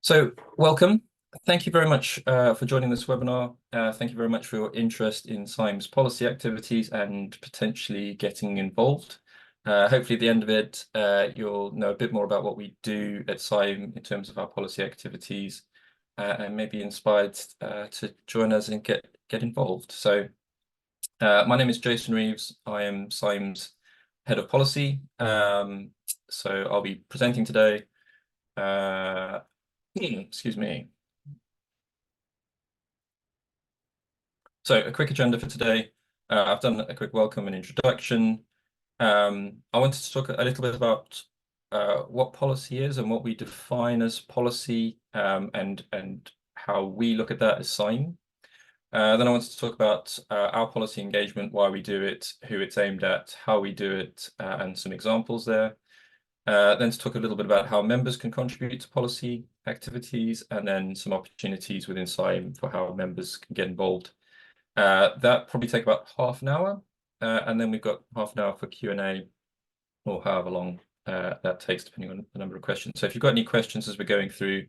So welcome. Thank you very much for joining this webinar. Thank you very much for your interest in CIEEM's policy activities and potentially getting involved. Hopefully at the end of it, you'll know a bit more about what we do at CIEEM in terms of our policy activities and maybe inspired to join us and get involved. So my name is Jason Reeves. I am CIEEM's Head of Policy. So I'll be presenting today. Excuse me. So a quick agenda for today. I've done a quick welcome and introduction. I wanted to talk a little bit about what policy is and what we define as policy, and how we look at that as CIEEM. Then I wanted to talk about our policy engagement, why we do it, who it's aimed at, how we do it, and some examples there. Then to talk a little bit about how members can contribute to policy activities, and then some opportunities within CIEEM for how members can get involved. That probably take about half an hour, and then we've got half an hour for Q&A, or however long that takes, depending on the number of questions. So if you've got any questions as we're going through,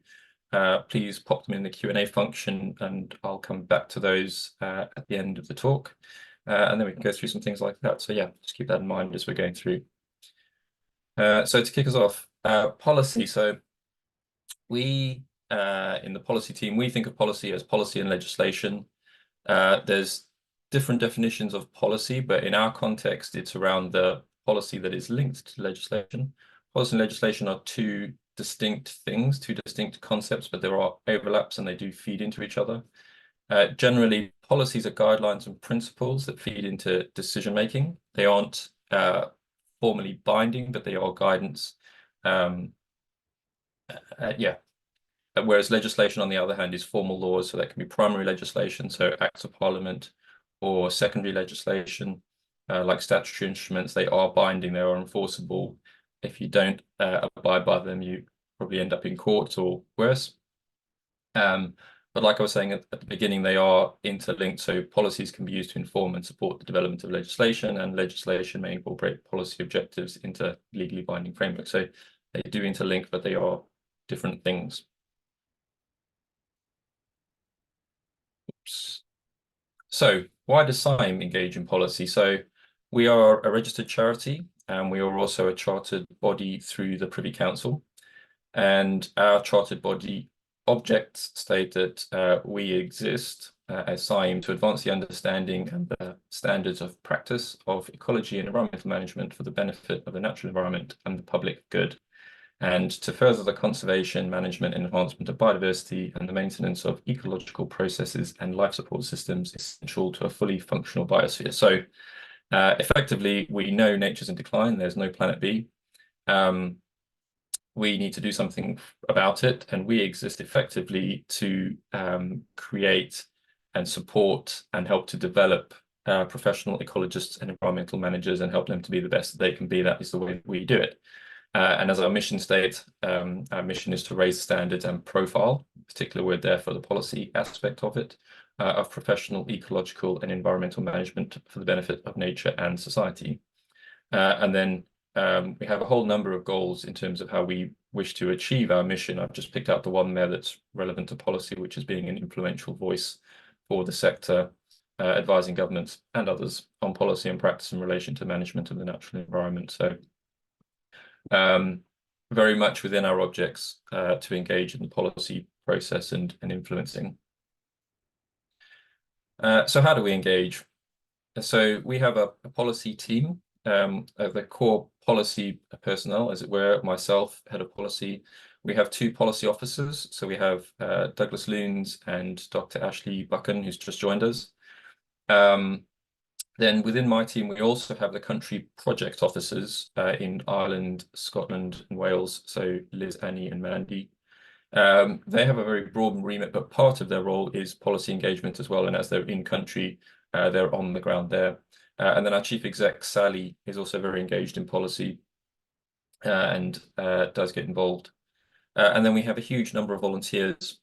please pop them in the Q&A function, and I'll come back to those at the end of the talk, and then we can go through some things like that. So yeah, just keep that in mind as we're going through. So to kick us off, policy. So we, in the policy team, we think of policy as policy and legislation. There's different definitions of policy, but in our context, it's around the policy that is linked to legislation. Policy and legislation are two distinct things, two distinct concepts, but there are overlaps and they do feed into each other. Generally, policies are guidelines and principles that feed into decision-making. They aren't formally binding, but they are guidance. Whereas legislation, on the other hand, is formal laws, so that can be primary legislation, so acts of parliament, or secondary legislation, like statutory instruments. They are binding, they are enforceable. If you don't abide by them, you probably end up in court or worse. But like I was saying at the beginning, they are interlinked, so policies can be used to inform and support the development of legislation, and legislation may incorporate policy objectives into legally binding frameworks. So they do interlink, but they are different things. Oops. So why does CIEEM engage in policy? So we are a registered charity, and we are also a chartered body through the Privy Council. And our chartered body objects state that we exist as CIEEM to advance the understanding and the standards of practice of ecology and environmental management for the benefit of the natural environment and the public good, and to further the conservation, management, and enhancement of biodiversity and the maintenance of ecological processes and life support systems essential to a fully functional biosphere. So effectively, we know nature's in decline. There's no planet B. We need to do something about it, and we exist effectively to create and support and help to develop professional ecologists and environmental managers and help them to be the best that they can be. That is the way we do it. And as our mission states, our mission is to raise standards and profile, particularly we're there for the policy aspect of it, of professional ecological and environmental management for the benefit of nature and society. And then we have a whole number of goals in terms of how we wish to achieve our mission. I've just picked out the one there that's relevant to policy, which is being an influential voice for the sector, advising governments and others on policy and practice in relation to management of the natural environment. So very much within our objects to engage in the policy process and influencing. So how do we engage? So we have a policy team. The core policy personnel, as it were, myself, head of policy. We have two policy officers. So we have Douglas Loons and Dr. Ashley Buchan, who's just joined us. Then within my team, we also have the country project officers in Ireland, Scotland, and Wales. So Liz, Annie, and Mandy. They have a very broad remit, but part of their role is policy engagement as well. And as they're in country, they're on the ground there. And then our chief exec, Sally, is also very engaged in policy and does get involved. And then we have a huge number of volunteers.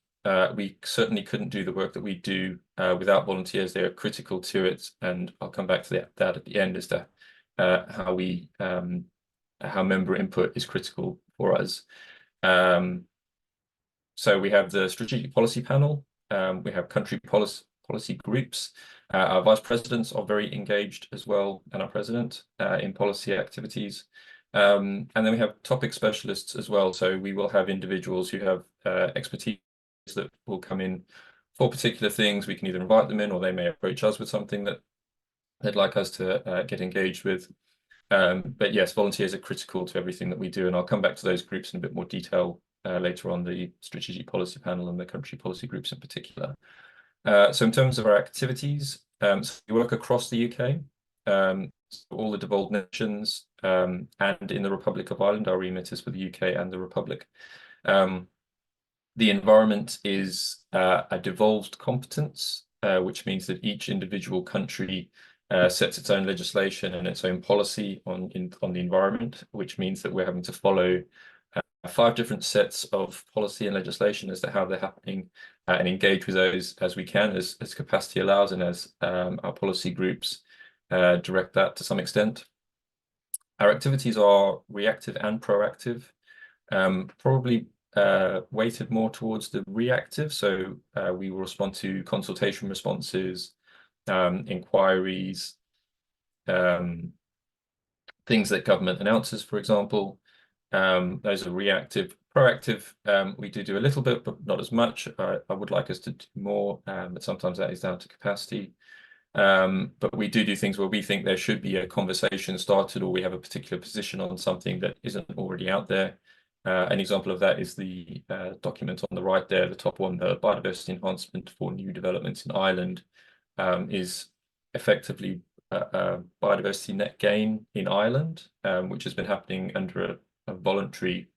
We certainly couldn't do the work that we do without volunteers. They are critical to it, and I'll come back to that at the end as to how member input is critical for us. So we have the strategic policy panel. We have country policy groups. Our vice presidents are very engaged as well, and our president in policy activities. And then we have topic specialists as well. So we will have individuals who have expertise that will come in for particular things. We can either invite them in, or they may approach us with something that they'd like us to get engaged with. But yes, volunteers are critical to everything that we do, and I'll come back to those groups in a bit more detail later on, the strategic policy panel and the country policy groups in particular. So in terms of our activities, so we work across the UK, so all the devolved nations, and in the Republic of Ireland. Our remit is for the UK and the Republic. The environment is a devolved competence, which means that each individual country sets its own legislation and its own policy on the environment, which means that we're having to follow 5 different sets of policy and legislation as to how they're happening, and engage with those as we can, as capacity allows, and as our policy groups direct that to some extent. Our activities are reactive and proactive, probably weighted more towards the reactive. So we will respond to consultation responses, inquiries, things that government announces, for example. Those are reactive. Proactive, we do a little bit, but not as much. I would like us to do more, but sometimes that is down to capacity. But we do things where we think there should be a conversation started, or we have a particular position on something that isn't already out there. An example of that is the document on the right there, the top one, the biodiversity enhancement for new developments in Ireland, is effectively a biodiversity net gain in Ireland, which has been happening under a voluntary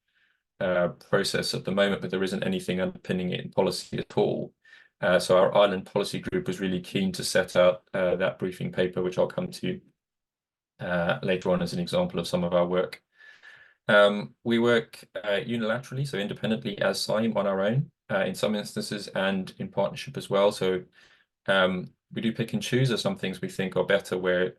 process at the moment, but there isn't anything underpinning it in policy at all. So our Ireland policy group was really keen to set out that briefing paper, which I'll come to later on as an example of some of our work. We work unilaterally, so independently as CIEEM on our own, in some instances, and in partnership as well. So we do pick and choose. There's some things we think are better where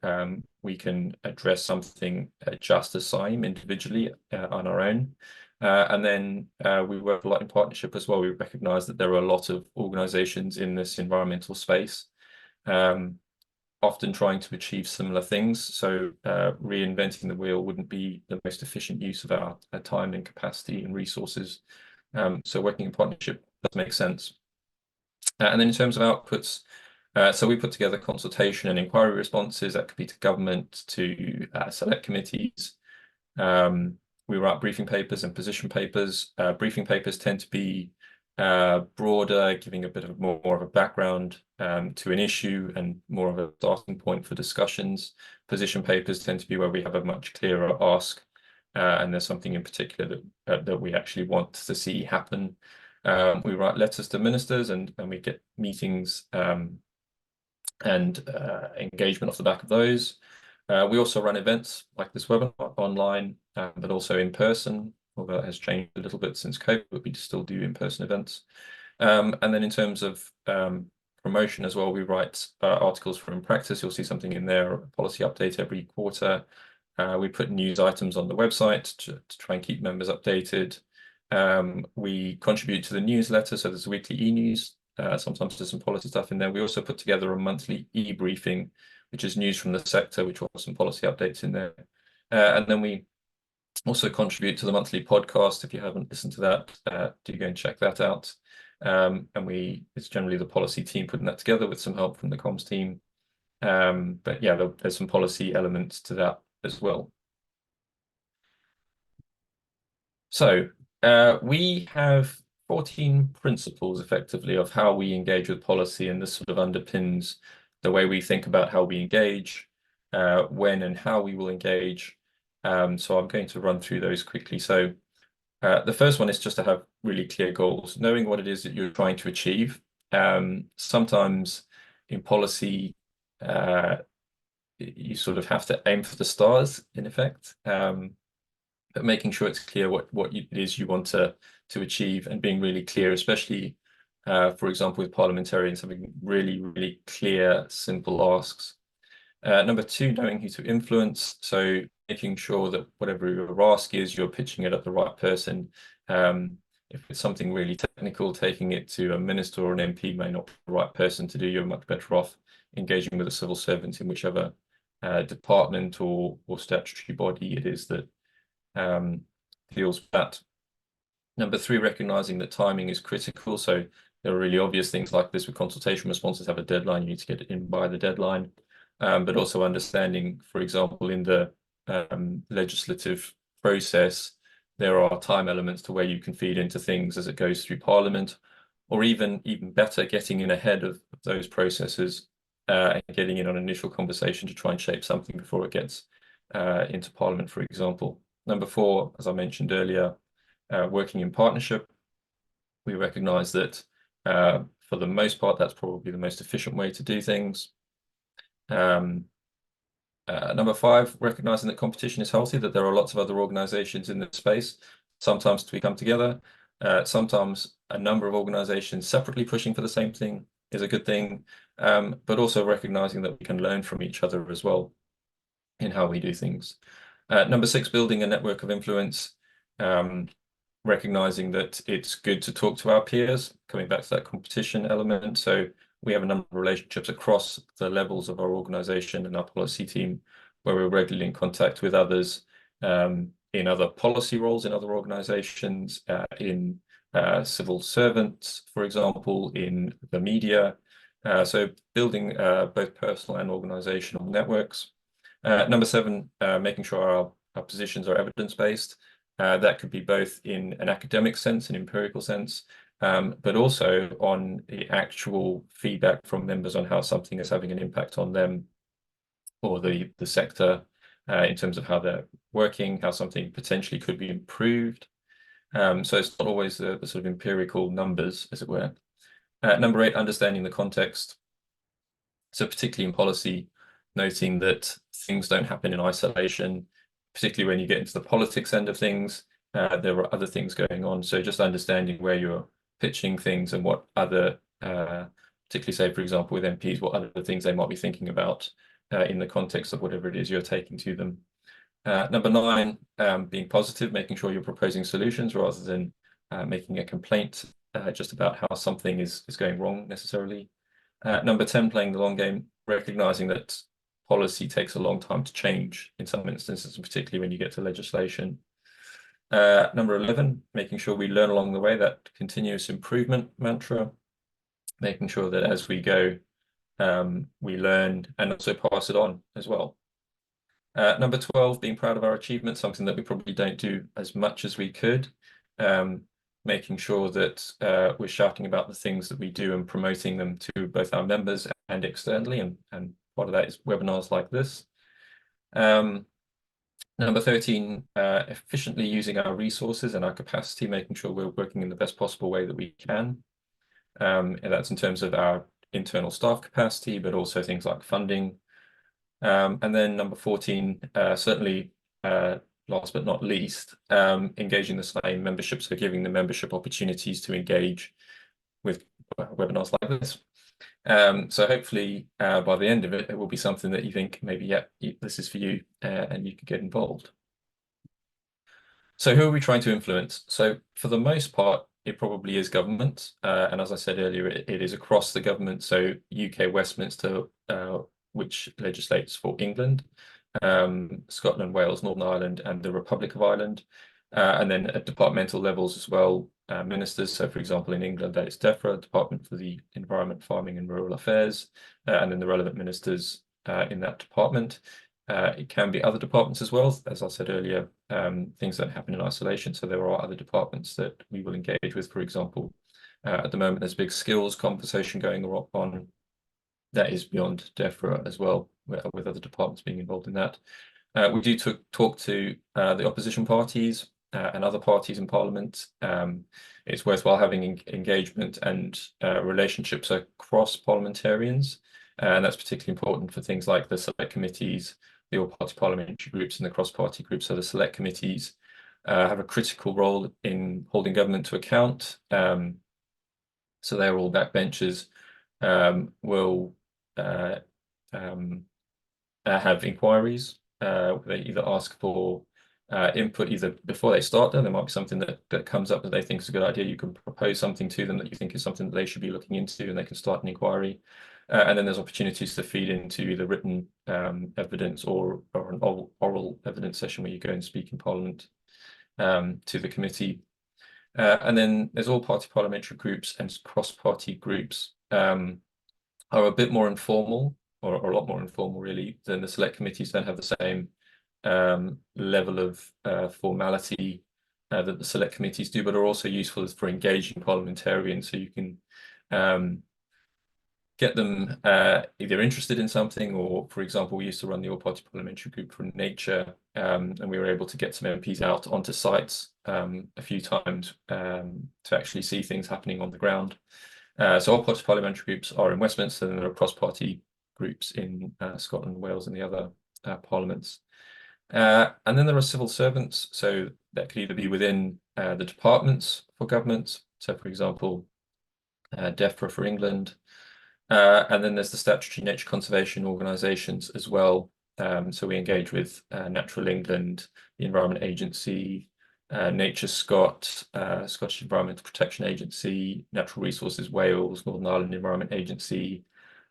we can address something just as CIEEM individually on our own. And then we work a lot in partnership as well. We recognize that there are a lot of organizations in this environmental space, often trying to achieve similar things. So reinventing the wheel wouldn't be the most efficient use of our time and capacity and resources. So working in partnership does make sense. And then in terms of outputs, so we put together consultation and inquiry responses that could be to government, to select committees. We write briefing papers and position papers. Briefing papers tend to be broader, giving a bit of more of a background to an issue and more of a starting point for discussions. Position papers tend to be where we have a much clearer ask, and there's something in particular that we actually want to see happen. We write letters to ministers, and we get meetings and engagement off the back of those. We also run events like this webinar online, but also in person, although it has changed a little bit since COVID, but we still do in-person events. And then in terms of promotion as well, we write articles for In Practice. You'll see something in there, a policy update every quarter. We put news items on the website to try and keep members updated. We contribute to the newsletter, so there's a weekly e-news. Sometimes there's some policy stuff in there. We also put together a monthly e-briefing, which is news from the sector, which will have some policy updates in there. And then we also contribute to the monthly podcast. If you haven't listened to that, do go and check that out. And it's generally the policy team putting that together with some help from the comms team. But yeah, there's some policy elements to that as well. So we have 14 principles effectively of how we engage with policy, and this sort of underpins the way we think about how we engage, when and how we will engage. So I'm going to run through those quickly. So the first one is just to have really clear goals, knowing what it is that you're trying to achieve. Sometimes in policy, you sort of have to aim for the stars, in effect. But making sure it's clear what it is you want to achieve, and being really clear, especially, for example, with parliamentarians, having really, really clear, simple asks. Number 2, knowing who to influence. So making sure that whatever your ask is, you're pitching it at the right person. If it's something really technical, taking it to a minister or an MP may not be the right person to do. You're much better off engaging with a civil servant in whichever department or statutory body it is that deals with that. Number three, recognizing that timing is critical. So there are really obvious things like this with consultation responses have a deadline. You need to get it in by the deadline. But also understanding, for example, in the legislative process, there are time elements to where you can feed into things as it goes through Parliament, or even better, getting in ahead of those processes and getting in on an initial conversation to try and shape something before it gets into Parliament, for example. Number four, as I mentioned earlier, working in partnership. We recognize that for the most part, that's probably the most efficient way to do things. Number five, recognizing that competition is healthy, that there are lots of other organizations in this space. Sometimes we come together. Sometimes a number of organizations separately pushing for the same thing is a good thing, but also recognizing that we can learn from each other as well in how we do things. Number six, building a network of influence. Recognizing that it's good to talk to our peers, coming back to that competition element. So we have a number of relationships across the levels of our organization and our policy team, where we're regularly in contact with others in other policy roles in other organizations, in civil servants, for example, in the media. So building both personal and organizational networks. Number seven, making sure our positions are evidence-based. That could be both in an academic sense, an empirical sense, but also on the actual feedback from members on how something is having an impact on them or the sector in terms of how they're working, how something potentially could be improved. So it's not always the sort of empirical numbers, as it were. Number eight, understanding the context. So particularly in policy, noting that things don't happen in isolation, particularly when you get into the politics end of things, there are other things going on. So just understanding where you're pitching things and what other, particularly say, for example, with MPs, what other things they might be thinking about in the context of whatever it is you're taking to them. Number nine, being positive, making sure you're proposing solutions rather than making a complaint just about how something is going wrong necessarily. Number 10, playing the long game, recognizing that policy takes a long time to change in some instances, and particularly when you get to legislation. Number 11, making sure we learn along the way, that continuous improvement mantra, making sure that as we go, we learn and also pass it on as well. Number 12, being proud of our achievements, something that we probably don't do as much as we could. Making sure that we're shouting about the things that we do and promoting them to both our members and externally, and part of that is webinars like this. Number 13, efficiently using our resources and our capacity, making sure we're working in the best possible way that we can. And that's in terms of our internal staff capacity, but also things like funding. And then number 14, certainly last but not least, engaging the CIEEM membership, so giving the membership opportunities to engage with webinars like this. So hopefully by the end of it, it will be something that you think maybe, yeah, this is for you and you can get involved. So who are we trying to influence? So for the most part, it probably is government. And as I said earlier, it is across the government. So UK Westminster, which legislates for England, Scotland, Wales, Northern Ireland, and the Republic of Ireland. And then at departmental levels as well, ministers. So for example, in England, that is DEFRA, Department for the Environment, Farming and Rural Affairs, and then the relevant ministers in that department. It can be other departments as well. As I said earlier, things don't happen in isolation. So there are other departments that we will engage with. For example, at the moment, there's a big skills conversation going on that is beyond DEFRA as well, with other departments being involved in that. We do talk to the opposition parties and other parties in Parliament. It's worthwhile having engagement and relationships across parliamentarians. And that's particularly important for things like the select committees, the all-party parliamentary groups and the cross-party groups. So the select committees have a critical role in holding government to account. So they're all backbenchers, will have inquiries. They either ask for input either before they start there might be something that comes up that they think is a good idea. You can propose something to them that you think is something that they should be looking into, and they can start an inquiry. And then there's opportunities to feed into either written evidence or an oral evidence session where you go and speak in Parliament to the committee. And then there's all party parliamentary groups and cross-party groups are a bit more informal, or a lot more informal really, than the select committees. Don't have the same level of formality that the select committees do, but are also useful for engaging parliamentarians. So you can get them either interested in something, or, for example, we used to run the all-party parliamentary group for nature, and we were able to get some MPs out onto sites a few times to actually see things happening on the ground. So all-party parliamentary groups are in Westminster, and there are cross-party groups in Scotland, Wales, and the other parliaments. And then there are civil servants, so that could either be within the departments for government, so for example, DEFRA for England, and then there's the statutory nature conservation organisations as well. So we engage with Natural England, the Environment Agency, Nature Scot, Scottish Environmental Protection Agency, Natural Resources Wales, Northern Ireland Environment Agency,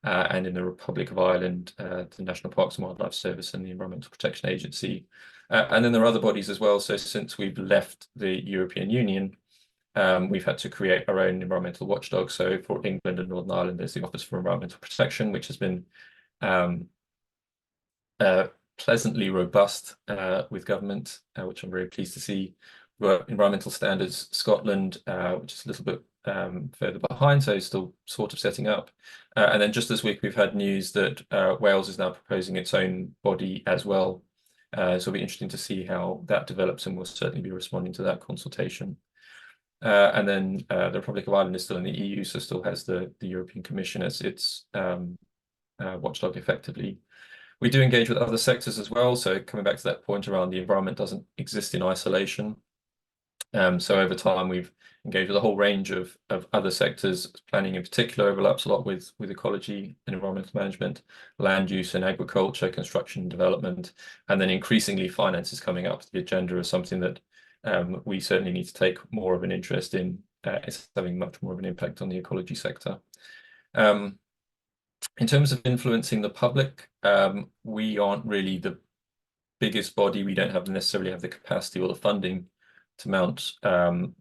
and in the Republic of Ireland, the National Parks and Wildlife Service and the Environmental Protection Agency. And then there are other bodies as well. So since we've left the European Union, we've had to create our own environmental watchdog. So for England and Northern Ireland, there's the Office for Environmental Protection, which has been pleasantly robust with government, which I'm very pleased to see. Environmental Standards Scotland, which is a little bit further behind, so still sort of setting up. And then just this week, we've had news that Wales is now proposing its own body as well. So it'll be interesting to see how that develops, and we'll certainly be responding to that consultation. And then the Republic of Ireland is still in the EU, so still has the European Commission as its watchdog effectively. We do engage with other sectors as well. So coming back to that point around the environment doesn't exist in isolation. So over time, we've engaged with a whole range of other sectors. Planning in particular overlaps a lot with ecology and environmental management, land use and agriculture, construction and development, and then increasingly finance is coming up to the agenda as something that we certainly need to take more of an interest in. It's having much more of an impact on the ecology sector. In terms of influencing the public, we aren't really the biggest body. We don't necessarily have the capacity or the funding to mount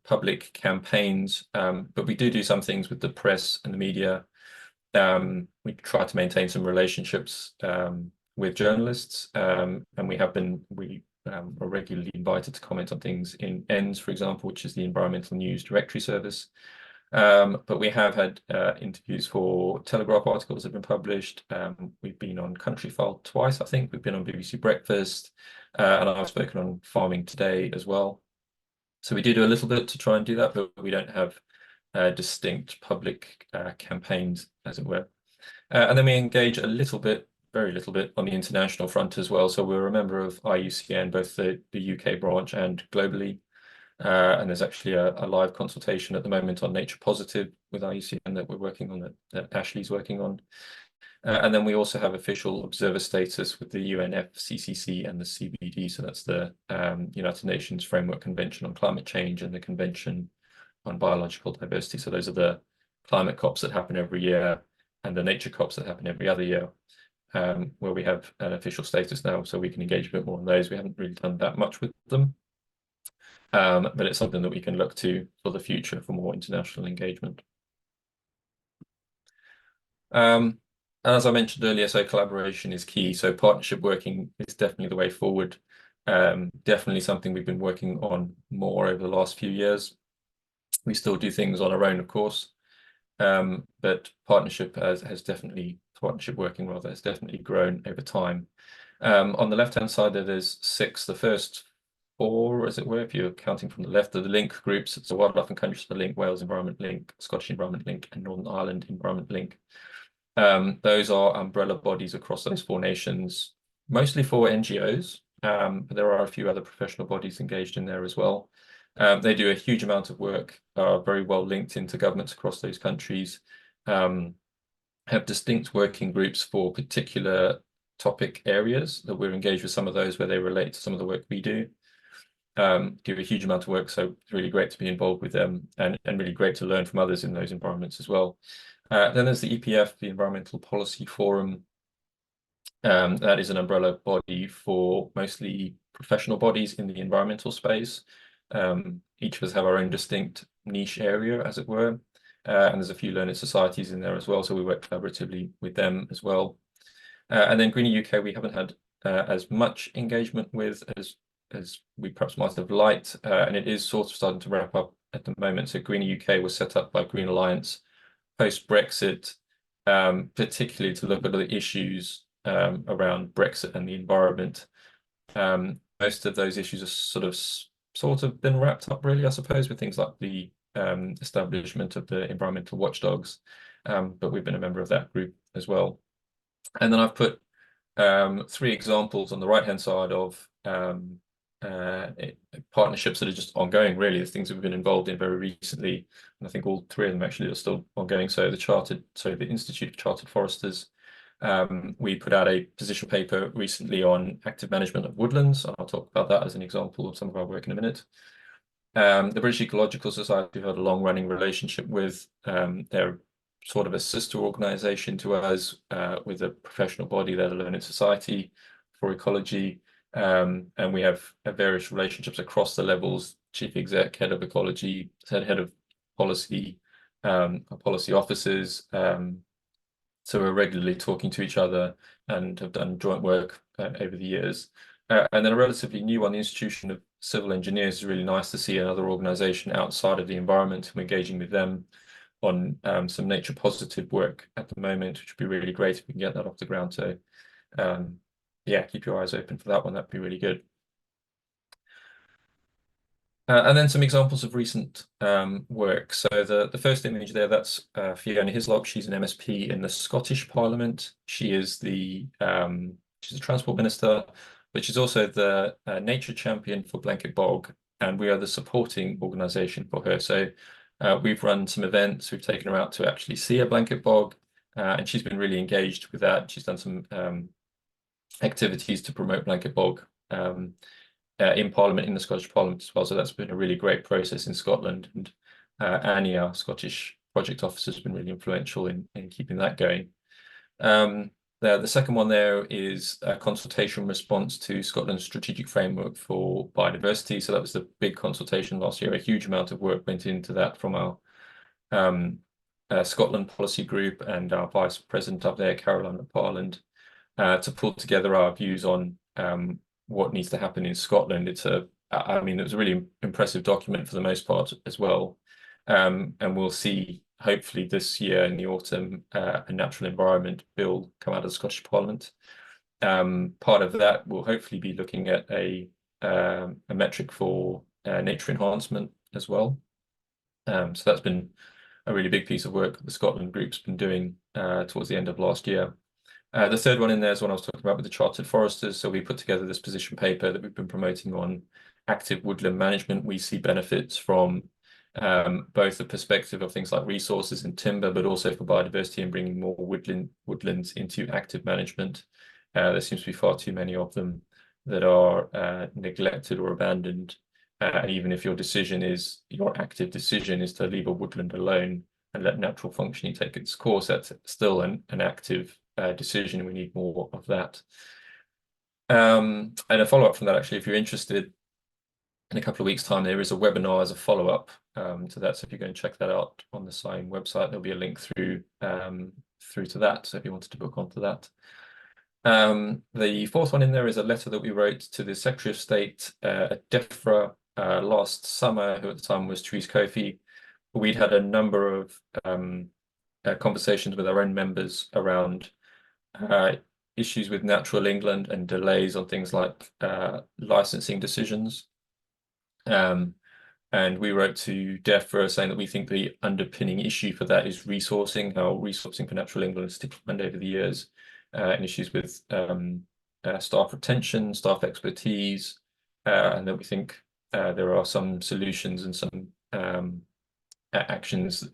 public campaigns, but we do some things with the press and the media. We try to maintain some relationships with journalists, and we are regularly invited to comment on things in ENDS, for example, which is the Environmental News Directory Service. But we have had interviews for Telegraph articles that have been published. We've been on Countryfile twice, I think. We've been on BBC Breakfast, and I've spoken on Farming Today as well. So we do a little bit to try and do that, but we don't have distinct public campaigns, as it were. And then we engage a little bit, very little bit, on the international front as well. So we're a member of IUCN, both the UK branch and globally. And there's actually a live consultation at the moment on nature positive with IUCN that we're working on, that Ashley's working on. And then we also have official observer status with the UNFCCC and the CBD. So that's the United Nations Framework Convention on Climate Change and the Convention on Biological Diversity. So those are the climate COPs that happen every year and the nature COPs that happen every other year, where we have an official status now, so we can engage a bit more on those. We haven't really done that much with them, but it's something that we can look to for the future for more international engagement. As I mentioned earlier, so collaboration is key. So partnership working is definitely the way forward. Definitely something we've been working on more over the last few years. We still do things on our own, of course, but partnership working rather has definitely grown over time. On the left-hand side there's 6. The first 4, as it were, if you're counting from the left, are the link groups. It's the Wildlife and Countryside Link, Wales Environment Link, Scottish Environment Link, and Northern Ireland Environment Link. Those are umbrella bodies across those 4 nations, mostly for NGOs, but there are a few other professional bodies engaged in there as well. They do a huge amount of work, are very well linked into governments across those countries, have distinct working groups for particular topic areas that we're engaged with, some of those where they relate to some of the work we do. give a huge amount of work. So it's really great to be involved with them and really great to learn from others in those environments as well. Then there's the EPF, the Environmental Policy Forum. That is an umbrella body for mostly professional bodies in the environmental space. Each of us have our own distinct niche area, as it were. And there's a few learned societies in there as well, so we work collaboratively with them as well. And then Greener UK, we haven't had as much engagement with as we perhaps might have liked, and it is sort of starting to wrap up at the moment. So Greener UK was set up by Green Alliance post-Brexit, particularly to look at the issues around Brexit and the environment. Most of those issues are sort of been wrapped up, really, I suppose, with things like the establishment of the environmental watchdogs. But we've been a member of that group as well. And then I've put three examples on the right-hand side of partnerships that are just ongoing, really. The things that we've been involved in very recently, and I think all three of them actually are still ongoing. So the Institute of Chartered Foresters, we put out a position paper recently on active management of woodlands. I'll talk about that as an example of some of our work in a minute. The British Ecological Society, we've had a long-running relationship with. They're sort of a sister organisation to us, with a professional body, they're the Learned Society for Ecology. And we have various relationships across the levels: chief exec, head of ecology, head of policy, policy officers. So we're regularly talking to each other and have done joint work over the years. And then a relatively new one, the Institution of Civil Engineers. Is really nice to see another organisation outside of the environment, and we're engaging with them on some nature positive work at the moment, which would be really great if we can get that off the ground. So yeah, keep your eyes open for that one. That'd be really good. And then some examples of recent work. So the first image there, that's Fiona Hislop. She's an MSP in the Scottish Parliament. She's a Transport Minister, but she's also the nature champion for Blanket Bog, and we are the supporting organisation for her. So we've run some events. We've taken her out to actually see a Blanket Bog, and she's been really engaged with that. She's done some activities to promote Blanket Bog in Parliament, in the Scottish Parliament as well. So that's been a really great process in Scotland. And Annie, our Scottish project officer, has been really influential in keeping that going. The second one there is a consultation response to Scotland's strategic framework for biodiversity. So that was the big consultation last year. A huge amount of work went into that from our Scotland policy group and our vice president up there, Caroline McParland, to pull together our views on what needs to happen in Scotland. It was a really impressive document for the most part as well. And we'll see, hopefully this year in the autumn, a natural environment bill come out of the Scottish Parliament. Part of that will hopefully be looking at a metric for nature enhancement as well. So that's been a really big piece of work the Scotland group's been doing towards the end of last year. The third one in there is one I was talking about with the Chartered Foresters. So we put together this position paper that we've been promoting on active woodland management. We see benefits from both the perspective of things like resources and timber, but also for biodiversity and bringing more woodlands into active management. There seems to be far too many of them that are neglected or abandoned. And even if your active decision is to leave a woodland alone and let natural functioning take its course, that's still an active decision. We need more of that. And a follow-up from that, actually, if you're interested, in a couple of weeks' time, there is a webinar as a follow-up to that. So if you go and check that out on the CIEEM website, there'll be a link through to that. So if you wanted to book onto that. The fourth one in there is a letter that we wrote to the Secretary of State at DEFRA last summer, who at the time was Therese Coffey. We'd had a number of conversations with our own members around issues with Natural England and delays on things like licensing decisions. And we wrote to DEFRA saying that we think the underpinning issue for that is resourcing, how resourcing for Natural England has declined over the years, and issues with staff retention, staff expertise, and that we think there are some solutions and some actions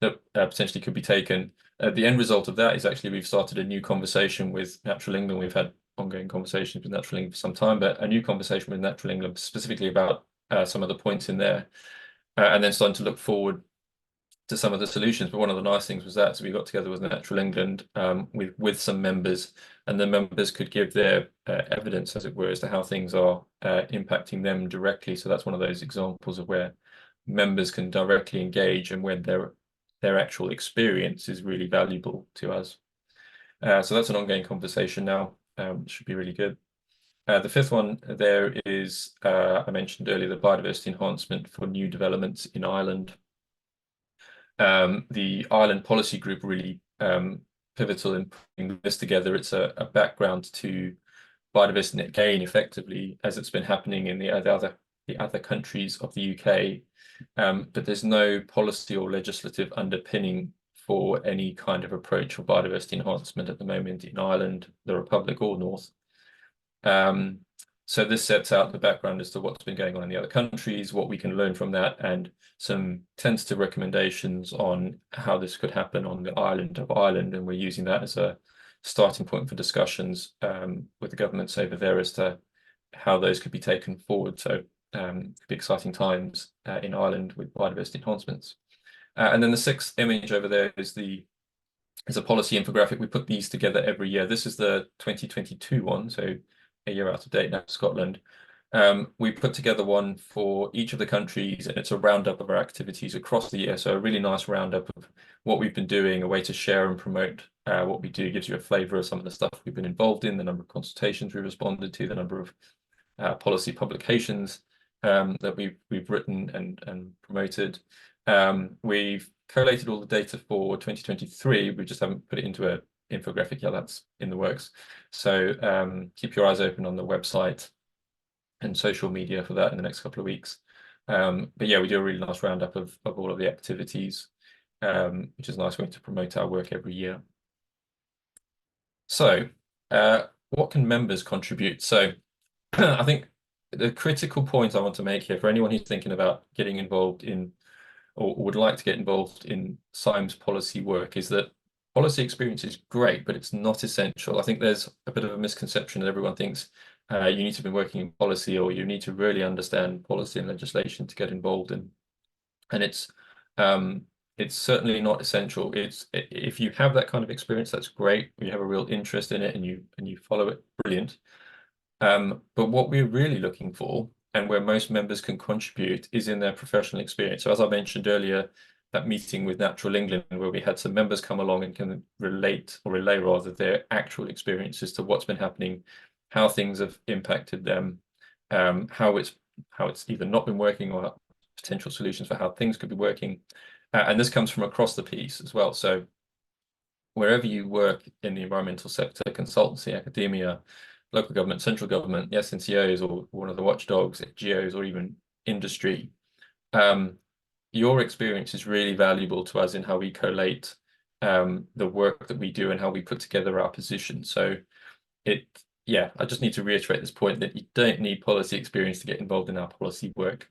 that potentially could be taken. The end result of that is actually we've started a new conversation with Natural England. We've had ongoing conversations with Natural England for some time, but a new conversation with Natural England specifically about some of the points in there, and then starting to look forward to some of the solutions. But one of the nice things was that, so we got together with Natural England with some members, and the members could give their evidence, as it were, as to how things are impacting them directly. So that's one of those examples of where members can directly engage and when their actual experience is really valuable to us. So that's an ongoing conversation now. Should be really good. The fifth one there is, I mentioned earlier, the biodiversity enhancement for new developments in Ireland. The Ireland Policy Group really pivotal in putting this together. It's a background to biodiversity net gain, effectively, as it's been happening in the other countries of the UK. But there's no policy or legislative underpinning for any kind of approach for biodiversity enhancement at the moment in Ireland, the Republic, or North. So this sets out the background as to what's been going on in the other countries, what we can learn from that, and some tentative recommendations on how this could happen on the island of Ireland. And we're using that as a starting point for discussions with the governments over there as to how those could be taken forward. So could be exciting times in Ireland with biodiversity enhancements. And then the sixth image over there is a policy infographic. We put these together every year. This is the 2022 one, so a year out of date now for Scotland. We put together one for each of the countries, and it's a roundup of our activities across the year. So a really nice roundup of what we've been doing, a way to share and promote what we do. Gives you a flavour of some of the stuff we've been involved in, the number of consultations we responded to, the number of policy publications that we've written and promoted. We've collated all the data for 2023. We just haven't put it into an infographic yet. That's in the works. So keep your eyes open on the website and social media for that in the next couple of weeks. But yeah, we do a really nice roundup of all of the activities, which is a nice way to promote our work every year. So what can members contribute? So I think the critical point I want to make here for anyone who's thinking about getting involved in or would like to get involved in CIEEM's policy work is that policy experience is great, but it's not essential. I think there's a bit of a misconception that everyone thinks you need to be working in policy or you need to really understand policy and legislation to get involved in. And it's certainly not essential. If you have that kind of experience, that's great. You have a real interest in it and you follow it, brilliant. But what we're really looking for, and where most members can contribute, is in their professional experience. So as I mentioned earlier, that meeting with Natural England, where we had some members come along and can relay rather their actual experiences to what's been happening, how things have impacted them, how it's either not been working or potential solutions for how things could be working. And this comes from across the piece as well. So wherever you work in the environmental sector, consultancy, academia, local government, central government, the SNCOs, or one of the watchdogs, GOs, or even industry, your experience is really valuable to us in how we collate the work that we do and how we put together our position. So I just need to reiterate this point that you don't need policy experience to get involved in our policy work.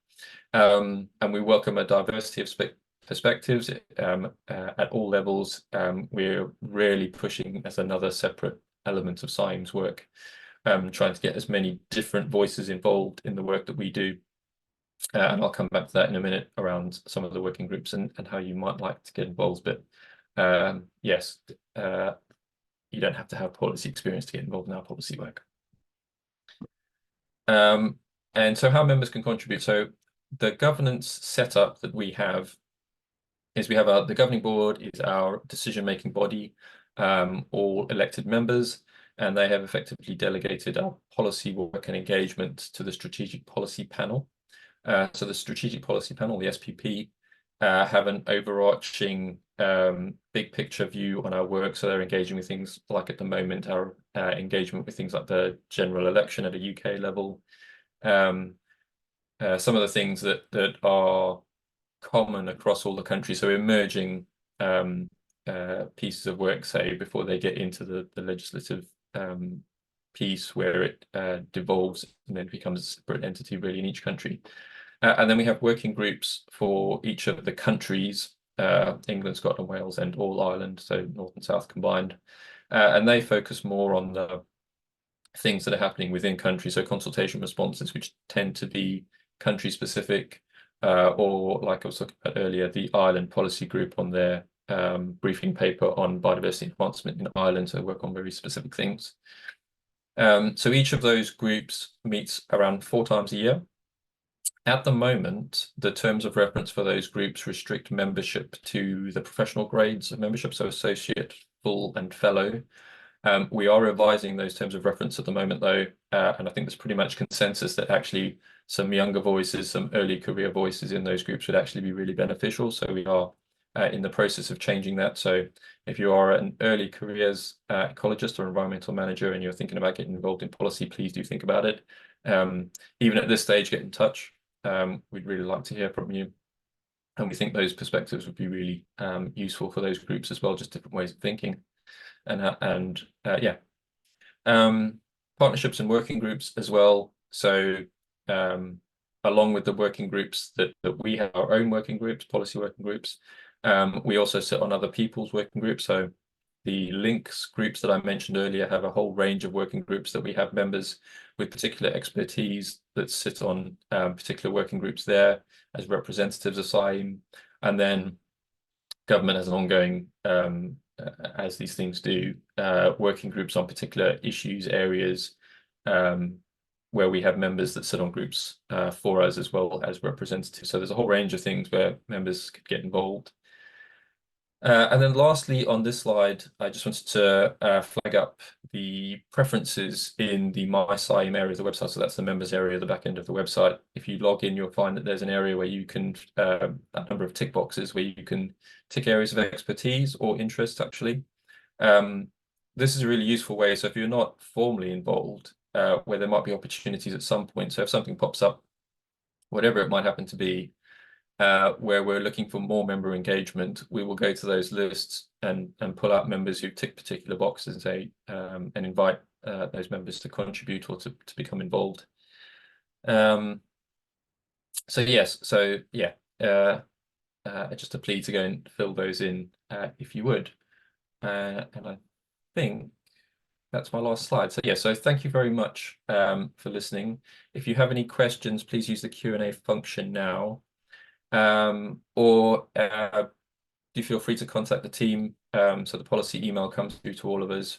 And we welcome a diversity of perspectives at all levels. We're really pushing as another separate element of CIEEM's work, trying to get as many different voices involved in the work that we do. And I'll come back to that in a minute around some of the working groups and how you might like to get involved. But yes, you don't have to have policy experience to get involved in our policy work. And so how members can contribute. So the governance setup that we have is we have the governing board is our decision-making body, all elected members, and they have effectively delegated our policy work and engagement to the strategic policy panel. So the strategic policy panel, the SPP, have an overarching big picture view on our work. So they're engaging with things like, at the moment, our engagement with things like the general election at a UK level. Some of the things that are common across all the countries, so emerging pieces of work, say, before they get into the legislative piece where it devolves and then becomes a separate entity really in each country. And then we have working groups for each of the countries, England, Scotland, Wales, and all Ireland, so North and South combined. And they focus more on the things that are happening within country, so consultation responses, which tend to be country specific, or like I was talking about earlier, the Ireland policy group on their briefing paper on biodiversity enhancement in Ireland, so work on very specific things. So each of those groups meets around 4 times a year. At the moment, the terms of reference for those groups restrict membership to the professional grades of membership, so associate, full, and fellow. We are revising those terms of reference at the moment, though, and I think there's pretty much consensus that actually some younger voices, some early career voices in those groups would actually be really beneficial. So we are in the process of changing that. So if you are an early careers ecologist or environmental manager and you're thinking about getting involved in policy, please do think about it. Even at this stage, get in touch. We'd really like to hear from you. And we think those perspectives would be really useful for those groups as well, just different ways of thinking. And yeah, partnerships and working groups as well. So along with the working groups that we have, our own working groups, policy working groups, we also sit on other people's working groups. So the links groups that I mentioned earlier have a whole range of working groups that we have members with particular expertise that sit on particular working groups there as representatives of CIEEM. And then government has an ongoing, as these things do, working groups on particular issues, areas, where we have members that sit on groups for us as well as representatives. So there's a whole range of things where members could get involved. And then lastly, on this slide, I just wanted to flag up the preferences in the My CIEEM area of the website. So that's the members area at the back end of the website. If you log in, you'll find that there's an area where you can, a number of tick boxes where you can tick areas of expertise or interest, actually. This is a really useful way. So if you're not formally involved, where there might be opportunities at some point. So if something pops up, whatever it might happen to be, where we're looking for more member engagement, we will go to those lists and pull out members who tick particular boxes and say and invite those members to contribute or to become involved. So yes, so yeah, just a plea to go and fill those in if you would. And I think that's my last slide. So yeah, so thank you very much for listening. If you have any questions, please use the Q&A function now. Or do feel free to contact the team. So the policy email comes through to all of us,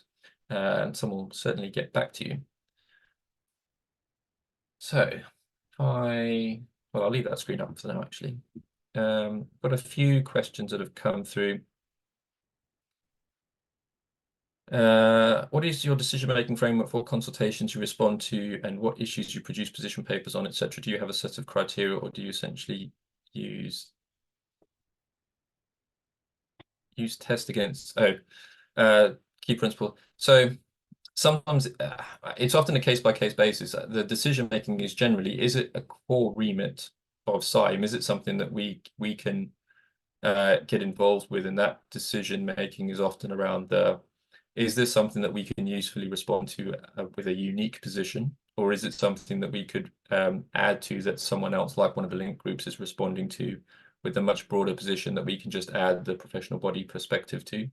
and someone will certainly get back to you. So well, I'll leave that screen up for now, actually. Got a few questions that have come through. What is your decision-making framework for consultations you respond to, and what issues you produce position papers on, etc.? Do you have a set of criteria, or do you essentially use test against key principle? So sometimes it's often a case-by-case basis. The decision-making is generally, is it a core remit of CIEEM? Is it something that we can get involved with? And that decision-making is often around is this something that we can usefully respond to with a unique position? Or is it something that we could add to that someone else, like one of the link groups, is responding to with a much broader position that we can just add the professional body perspective to?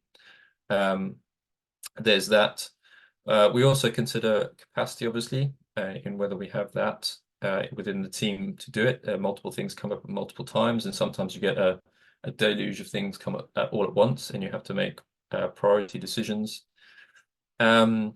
There's that. We also consider capacity, obviously, in whether we have that within the team to do it. Multiple things come up at multiple times, and sometimes you get a deluge of things come up all at once, and you have to make priority decisions. And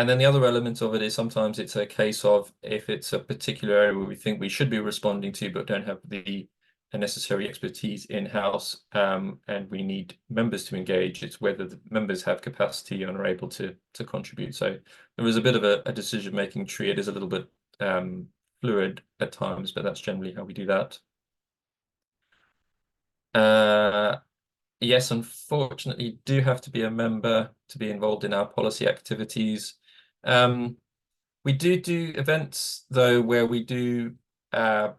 then the other element of it is sometimes it's a case of if it's a particular area where we think we should be responding to, but don't have the necessary expertise in-house, and we need members to engage. It's whether the members have capacity and are able to contribute. So there is a bit of a decision-making tree. It is a little bit fluid at times, but that's generally how we do that. Yes, unfortunately, you do have to be a member to be involved in our policy activities. We do events, though, where we do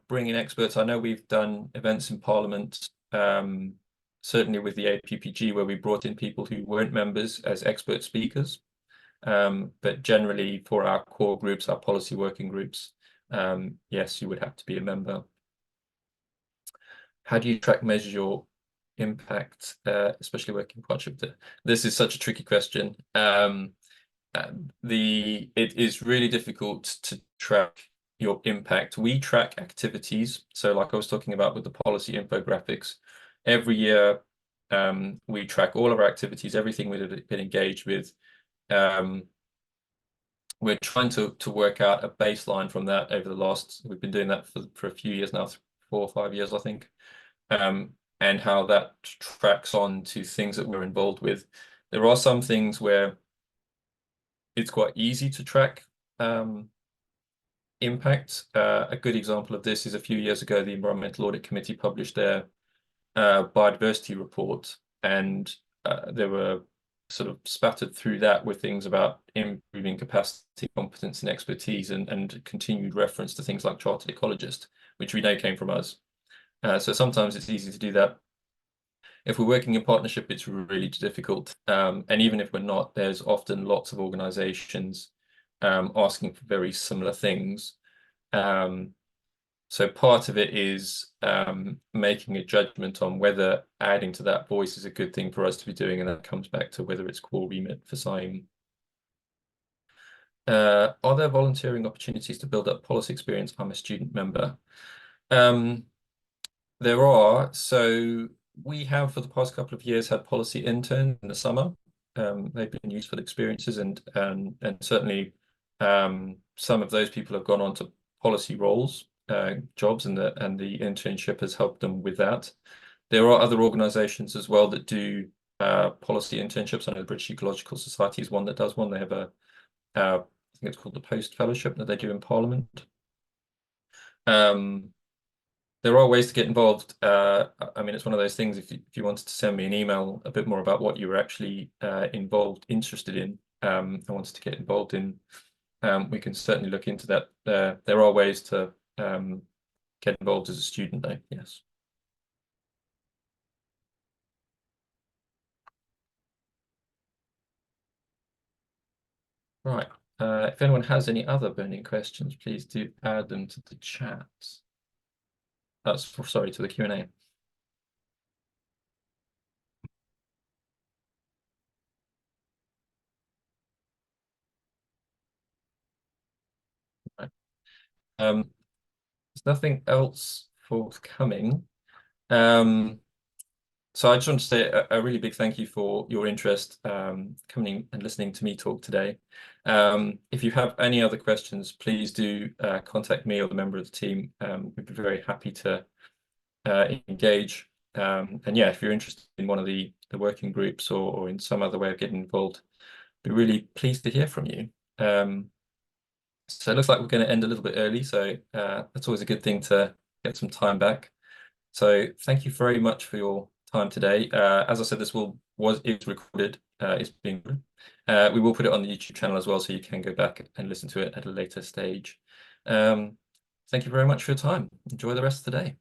bring in experts. I know we've done events in Parliament, certainly with the APPG, where we brought in people who weren't members as expert speakers. But generally, for our core groups, our policy working groups, yes, you would have to be a member. How do you track, measure your impact, especially working in partnership? This is such a tricky question. it is really difficult to track your impact. We track activities. So like I was talking about with the policy infographics, every year we track all of our activities, everything we've been engaged with. Um, we're trying to work out a baseline from that over the last, we've been doing that for a few years now, 4 or 5 years, I think, and how that tracks on to things that we're involved with. There are some things where it's quite easy to track impact. A good example of this is a few years ago, the Environmental Audit Committee published their biodiversity report, and there were sort of spattered through that with things about improving capacity, competence, and expertise, and continued reference to things like chartered ecologist, which we know came from us. So sometimes it's easy to do that. If we're working in partnership, it's really difficult. And even if we're not, there's often lots of organizations asking for very similar things. So part of it is making a judgment on whether adding to that voice is a good thing for us to be doing, and that comes back to whether it's core remit for CIEEM. Are there volunteering opportunities to build up policy experience? I'm a student member. There are. So we have, for the past couple of years, had policy interns in the summer. They've been useful experiences, and certainly some of those people have gone on to policy roles, jobs, and the internship has helped them with that. There are other organisations as well that do policy internships. I know the British Ecological Society is one that does one. They have I think it's called the Post Fellowship that they do in Parliament. There are ways to get involved. I mean, it's one of those things. If you wanted to send me an email a bit more about what you were actually interested in, and wanted to get involved in, we can certainly look into that. There are ways to get involved as a student, though. Yes. Right. If anyone has any other burning questions, please do add them to the chat. That's sorry, to the Q&A. Right. There's nothing else forthcoming. So I just want to say a really big thank you for your interest coming and listening to me talk today. If you have any other questions, please do contact me or the member of the team. We'd be very happy to engage. And yeah, if you're interested in one of the working groups or in some other way of getting involved, be really pleased to hear from you. So it looks like we're going to end a little bit early, so that's always a good thing to get some time back. So thank you very much for your time today. As I said, this is recorded. It's being we will put it on the YouTube channel as well, so you can go back and listen to it at a later stage. Thank you very much for your time. Enjoy the rest of the day.